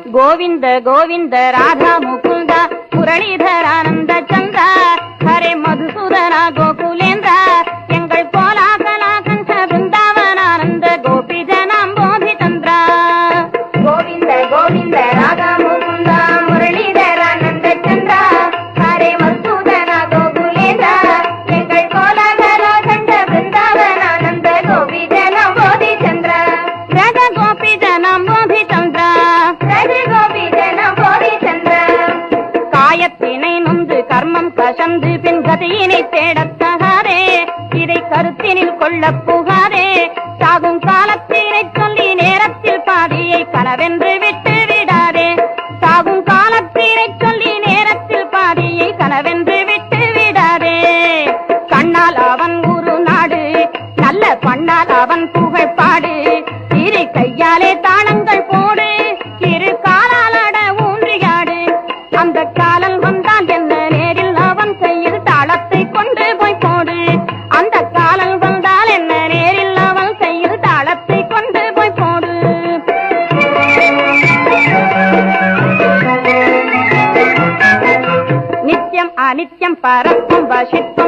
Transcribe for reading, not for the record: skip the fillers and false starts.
गोविंद गोविंद राधा मुकुंद मुरलीधर आनंद चंद्र हरे Madhusudana गोकुलेन्द्र angle कोलाकला कंठ वृंदावन आनंद गोपी जनांबोधि चंद्र गोविंद गोविंद राधा मुकुंद मुरलीधर आनंद चंद्र हरे Madhusudana गोकुलेन्द्र angle कोलाकला कंठ वृंदावन आनंद गोपी जनांबोधि चंद्र राधा गोपी जनांबोधि चंद्र காயத்தினை நொந்து கர்மம் கசந்து பின் கதியினை தேடத்தகாதே இதை கருத்தினில் கொள்ள புகாதே சாகும் காலத்தினை சொல்லி நேரத்தில் பாதியை கனவென்று விட்டு விடாதே சாகும் காலத்தினை சொல்லி நேரத்தில் பாதியை கனவென்று விட்டு விடாதே கண்ணால் அவன் ஒரு நாடு நல்ல பண்ணால் அவன் புகழ் பாடு இரு கையாலே தாளங்கள் போடு இரு காலாலட ஊன்றியாடு அந்த காலல் வந்தால் என்ன நேரில் அவன் கையில் தாளத்தை கொண்டு போய் போடு அந்த காலல் வந்தால் என்ன நேரில் அவன் கையில் தாளத்தை கொண்டு போய் போடு நித்தியம் அனித்தியம் பரத்தும் வசித்து